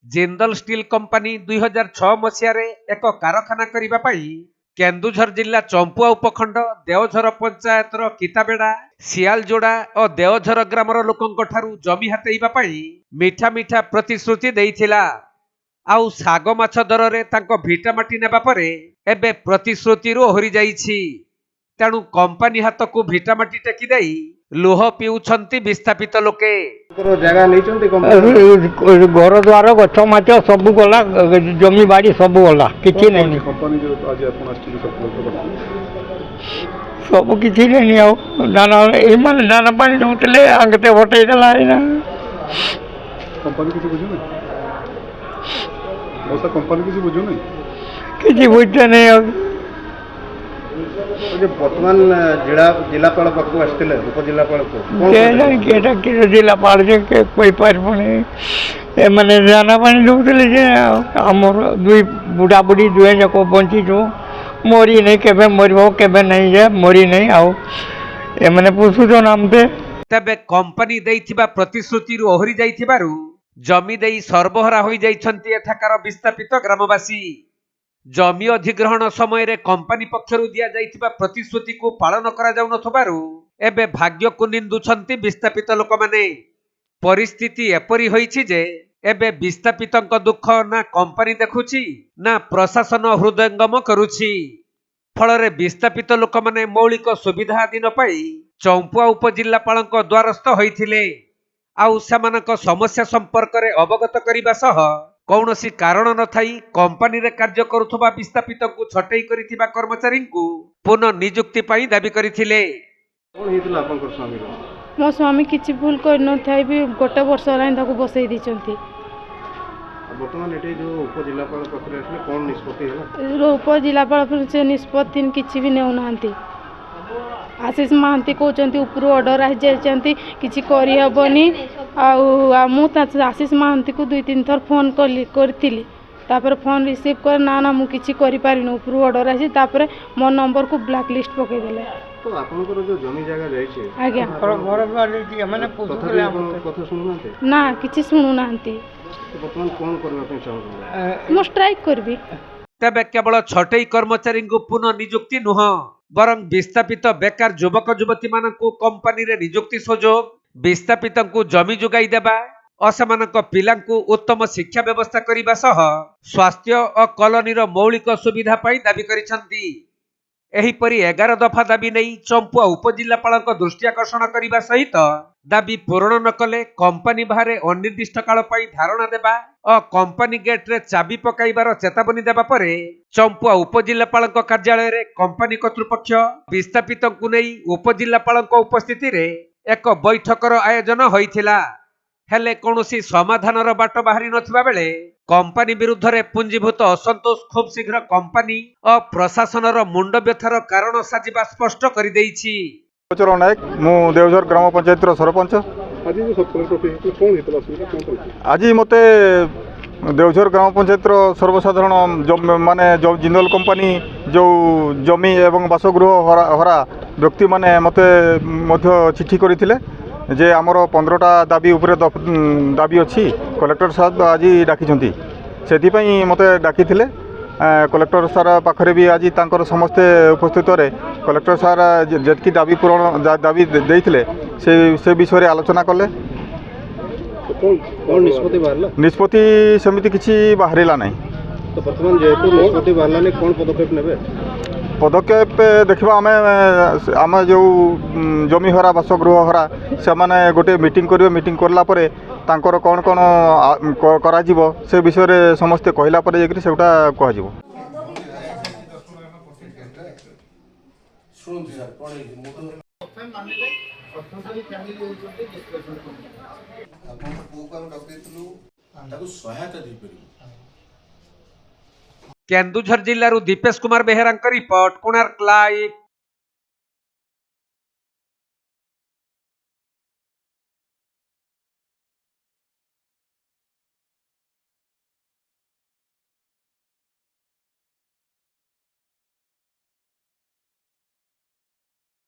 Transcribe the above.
Jindal steel company 2006 मसीह एक कारखाना करने पाई केन्दुझर जिला चंपुआ उपखंड देवझर पंचायतर किताबेड़ा सियालजोड़ा और देवझर ग्रामर लोकों जमी हातेइबा पाई मिठा मिठा प्रतिश्रुति देइथिला। आउ साग माछ दर रे तांको भिटामाटी नेबा परे एबे प्रतिश्रुति ओहरी जाइछि। तेणु कंपनी हाथ को भिटामाटी टेकी देई लुह पिउछंती विस्थापित लोके। जगह घर द्वार गछ माच सब गला जमी बाड़ी सब गला किछि नहीं सब किछि नहीं आउ दाना एमान दाना पानी दउतले आंगते भटै देला ना कंपनी किसी बुझु नहीं ऐसा कंपनी किसी बुझु नहीं किछि बुझते नहीं आउ वर्तमान जिलापाल पाक आसते उपजिलापाल केटा कि जिलापाल के कोई पारे मैंने दाना पानी दउतले आमर दुई बुढ़ा बुढ़ी दुए जाक बंचीचु मरी नहीं केबे मरबो केबे नहीं जे मरी नहीं आउ एमने पुछुछन आमते। तबे कंपनी देइथिबा प्रतिश्रुति ओहरी जाइथिबारु जमी देई सर्वहरा होई जाइछंती एठाकार विस्थापित ग्रामवासी। जमी अधिग्रहण समय रे कंपनी पक्षरु दिया जाइथिबा प्रतिश्रुति को पालन करा जाउ नथबारु एबे भाग्य को निंदुछंती विस्थापित लोक माने। परिस्थिति एपरी होईछि जे एबे विस्थापितंक दुख ना कंपनी देखुछि ना प्रशासन हृदयंगम करुछि। फलरे विस्थापित लोक माने मौलिक सुविधा आदि न पाई चंपुआ उपजिल्लापालक द्वारस्थ होइथिले। आउ सेमानक समस्या संपर्क रे अवगत करिबा सह कौनसी कारण न थाई कंपनी रे कार्य करुथबा विस्थापित को छटई करिथिबा कर्मचारी को पुनः नियुक्ति पाई दाबी करिथिले। कोन हेतुला आपनकर स्वामी रो मो स्वामी किछि भूल कर न थाई भी गोटे वर्ष राइन ताको बसई दिचंती। वर्तमान एटे जो उपजिलापाल पाखरे असले कोन निष्पत्ति होला उपजिलापाल से निष्पत्ति किछि भी नेउ नांती। आशीष महांती कहते ऊपर ऑर्डर आ जाती किसी करहबनी मुझे आशीष महांती को 2-3 थर फोन करी तापर फोन रिसीव कर ना मुझे करें ऊपर ऑर्डर आसी मो नंबर को ब्लैक लिस्ट पकईदे। तो आपनकर जो जमी जगह जाइछे आज्ञा घर द्वार लेती माने तथापि आपन कथा सुनुनाते ना किछि सुनुना। तो वर्तमान कोन करबा पे चाहू मो स्ट्राइक करबी। तबे केवल छटई कर्मचारी को पुनः नियुक्ति नुह बरं विस्थापित बेकार युवक युवती मानकु कंपनी रे नियुक्ति सुजोग विस्थापित जमी जुगाई देबा असमानक पिलांकु उत्तम शिक्षा व्यवस्था करिबा सह स्वास्थ्य और कॉलोनी मौलिक सुविधा पाई दाबी करिसंती। एहीपरि 11 दफा दाबी नहीं चंपुआ उपजिल्लापालक दृष्टि आकर्षण करने सहित दाबी पूरण न कले कंपनी बाहर अनिर्दिष्ट काल पाई धारणा देबा और कंपनी गेट रे चाबी पकाइबार चेतावनी देबा परे चंपुआ उपजिल्लापालक कार्यालय रे कंपनी कर्तृपक्ष विस्थापितंकु नै उपजिल्लापालक उपस्थिति रे एक बैठकर आयोजन होइथिला। हेले कौनसी समाधानर बाट बाहरी नथिबा बेले कंपनी विरुद्ध रे पुंजीभूत असंतोष खूब शीघ्र कंपनी और प्रशासनर मुंड व्यथार कारण साजिबा स्पष्ट कर देइछि। चरण नायक मु देवझर ग्राम पंचायत सरपंच। आज मते देवझर ग्राम पंचायत सर्वसाधारण माने जो जिंदल कंपनी जो जमी एवं बासगृह हरा व्यक्ति माने मते चिठी करथिले जे आमर 15टा दाबी उपरे दाबी अच्छी कलेक्टर साहब आज डाकी से मत डाकी कलेक्टर सार पाखरे भी आज तांकर समस्ते उपस्थित रे कलेक्टर सार जेतकी दाबी पूरण दाबी देइथिले से विषय आलोचना कले। निष्पत्ति सेमिति किछि बाहरिला नहीं। तो वर्तमान जेहेतु निष्पत्ति बाहरला ने कोन पदक्षेप नेबे पदक्षेप देखा आम जो जमी हरा बासगृह हरा से माने गोटे मीटिंग करेंगे मीटिंग करला परे तांकर कौन कौन करा जीवो से विषय रे समस्ते कहला परे जेकि सेटा कह जीवो। केन्दुझर जिल्लारू दीपेश कुमार बेहेरा रिपोर्ट कोणार्क लाइव।